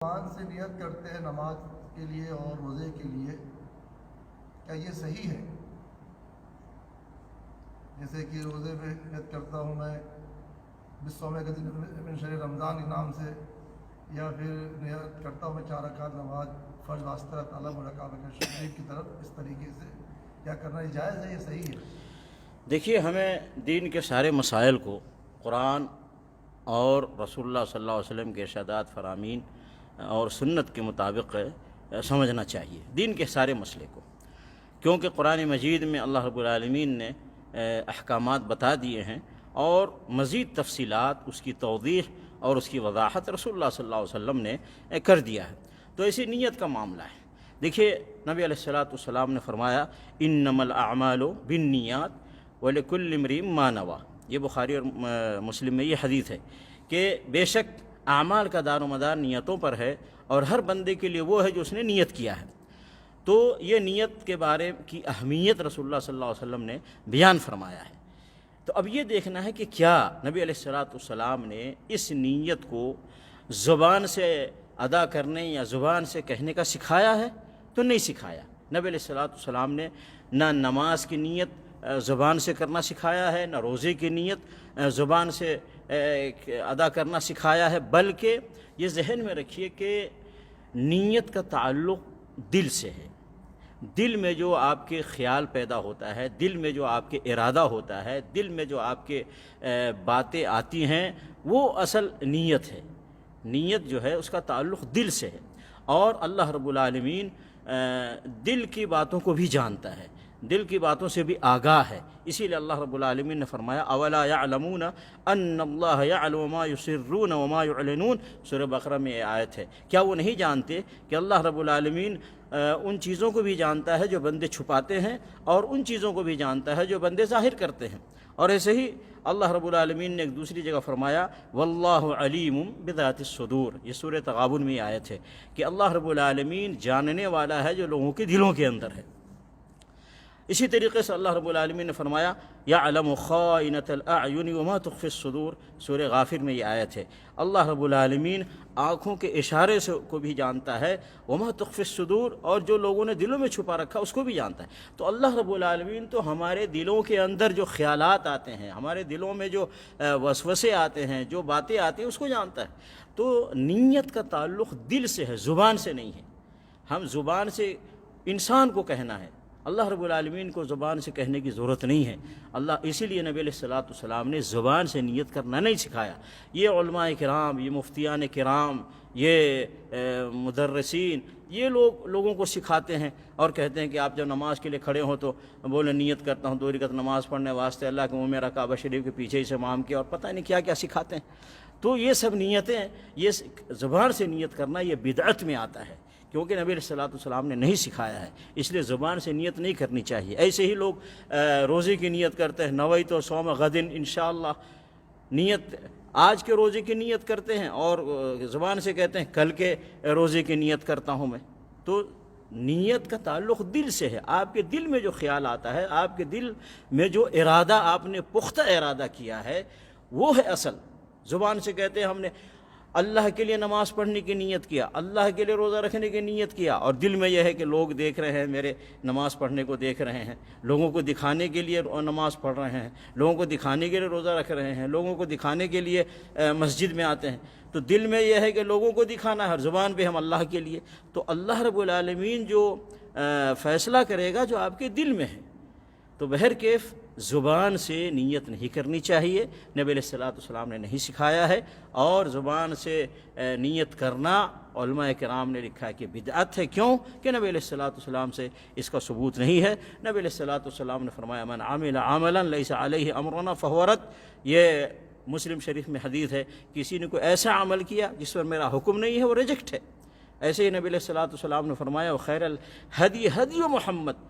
زبان سے نیت کرتے ہیں نماز کے لیے اور روزے کے لیے، کیا یہ صحیح ہے؟ جیسے کہ روزے میں نیت کرتا ہوں میں بسوم کا دن من شہر رمضان کے نام سے، یا پھر نیت کرتا ہوں میں 4 رکعت نماز فرض واسطہ تعالیٰ کعبہ شریف کی طرف، اس طریقے سے کیا کرنا یہ جائز ہے، یہ صحیح ہے؟ دیکھیے، ہمیں دین کے سارے مسائل کو قرآن اور رسول اللہ صلی اللہ علیہ وسلم کے ارشادات فرامین اور سنت کے مطابق سمجھنا چاہیے دین کے سارے مسئلے کو، کیونکہ قرآن مجید میں اللہ رب العالمین نے احکامات بتا دیے ہیں اور مزید تفصیلات، اس کی توضیح اور اس کی وضاحت رسول اللہ صلی اللہ علیہ وسلم نے کر دیا ہے۔ تو ایسی نیت کا معاملہ ہے۔ دیکھیے، نبی علیہ السلام نے فرمایا انما الاعمال بالنیات ولکل امرئ ما نویٰ، یہ بخاری اور مسلم میں یہ حدیث ہے کہ بے شک اعمال کا دار و مدار نیتوں پر ہے، اور ہر بندے کے لیے وہ ہے جو اس نے نیت کیا ہے۔ تو یہ نیت کے بارے کی اہمیت رسول اللہ صلی اللہ علیہ وسلم نے بیان فرمایا ہے۔ تو اب یہ دیکھنا ہے کہ کیا نبی علیہ السلام نے اس نیت کو زبان سے ادا کرنے یا زبان سے کہنے کا سکھایا ہے؟ تو نہیں سکھایا۔ نبی علیہ السلام نے نہ نماز کی نیت زبان سے کرنا سکھایا ہے، نہ روزے کی نیت زبان سے ادا کرنا سکھایا ہے، بلکہ یہ ذہن میں رکھیے کہ نیت کا تعلق دل سے ہے۔ دل میں جو آپ کے خیال پیدا ہوتا ہے، دل میں جو آپ کے ارادہ ہوتا ہے، دل میں جو آپ کے باتیں آتی ہیں، وہ اصل نیت ہے۔ نیت جو ہے اس کا تعلق دل سے ہے، اور اللہ رب العالمین دل کی باتوں کو بھی جانتا ہے، دل کی باتوں سے بھی آگاہ ہے۔ اسی لیے اللہ رب العالمین نے فرمایا اولا یعلمون ان اللہ یعلم ما یسرون وما یعلنون، سورہ بقرہ میں یہ آیت ہے۔ کیا وہ نہیں جانتے کہ اللہ رب العالمین ان چیزوں کو بھی جانتا ہے جو بندے چھپاتے ہیں، اور ان چیزوں کو بھی جانتا ہے جو بندے ظاہر کرتے ہیں۔ اور ایسے ہی اللہ رب العالمین نے ایک دوسری جگہ فرمایا واللہ علیم بذات الصدور، یہ سورہ تغابن میں آیت ہے کہ اللہ رب العالمین جاننے والا ہے جو لوگوں کے دلوں کے اندر ہے۔ اسی طریقے سے اللہ رب العالمین نے فرمایا یعلم خائنۃ الاعین وما تخفی الصدور، سورہ غافر میں یہ آیت ہے۔ اللہ رب العالمین آنکھوں کے اشارے سے کو بھی جانتا ہے، وما تخفی الصدور، اور جو لوگوں نے دلوں میں چھپا رکھا اس کو بھی جانتا ہے۔ تو اللہ رب العالمین تو ہمارے دلوں کے اندر جو خیالات آتے ہیں، ہمارے دلوں میں جو وسوسے آتے ہیں، جو باتیں آتی ہیں، اس کو جانتا ہے۔ تو نیت کا تعلق دل سے ہے، زبان سے نہیں ہے۔ ہم زبان سے انسان کو کہنا ہے، اللہ رب العالمین کو زبان سے کہنے کی ضرورت نہیں ہے۔ اسی لیے نبی علیہ السلام نے زبان سے نیت کرنا نہیں سکھایا۔ یہ علماء کرام، یہ مفتیان کرام، یہ مدرسین، یہ لوگوں کو سکھاتے ہیں اور کہتے ہیں کہ آپ جب نماز کے لیے کھڑے ہوں تو بولے نیت کرتا ہوں 2 رکعت نماز پڑھنے واسطے اللہ کہ وہ میرا کعبہ شریف کے پیچھے سے امام کیا، اور پتہ نہیں کیا کیا سکھاتے ہیں۔ تو یہ سب نیتیں، یہ زبان سے نیت کرنا یہ بدعت میں آتا ہے، کیونکہ نبی علیہ السلام نے نہیں سکھایا ہے، اس لیے زبان سے نیت نہیں کرنی چاہیے۔ ایسے ہی لوگ روزے کی نیت کرتے ہیں، نویت صوم غد انشاءاللہ، نیت آج کے روزے کی نیت کرتے ہیں اور زبان سے کہتے ہیں کل کے روزے کی نیت کرتا ہوں میں۔ تو نیت کا تعلق دل سے ہے، آپ کے دل میں جو خیال آتا ہے، آپ کے دل میں جو ارادہ آپ نے پختہ ارادہ کیا ہے، وہ ہے اصل۔ زبان سے کہتے ہیں ہم نے اللہ کے لیے نماز پڑھنے کی نیت کیا، اللہ کے لیے روزہ رکھنے کی نیت کیا، اور دل میں یہ ہے کہ لوگ دیکھ رہے ہیں، میرے نماز پڑھنے کو دیکھ رہے ہیں، لوگوں کو دکھانے کے لیے نماز پڑھ رہے ہیں، لوگوں کو دکھانے کے لیے روزہ رکھ رہے ہیں، لوگوں کو دکھانے کے لیے مسجد میں آتے ہیں۔ تو دل میں یہ ہے کہ لوگوں کو دکھانا ہے، ہر زبان پہ ہم اللہ کے لیے۔ تو اللہ رب العالمین جو فیصلہ کرے گا جو آپ کے دل میں ہے۔ تو بہرکیف زبان سے نیت نہیں کرنی چاہیے، نبی علیہ السلام نے نہیں سکھایا ہے، اور زبان سے نیت کرنا علماء کرام نے لکھا ہے کہ بدعت ہے۔ کیوں کہ نبی علیہ السلام سے اس کا ثبوت نہیں ہے۔ نبی علیہ السلام نے فرمایا من عمل عملا لیس علیہ امرنا فہو رد، یہ مسلم شریف میں حدیث ہے، کسی نے کوئی ایسا عمل کیا جس پر میرا حکم نہیں ہے، وہ ریجیکٹ ہے۔ ایسے ہی نبی علیہ السلام نے فرمایا خیر الہدی ہدی محمد،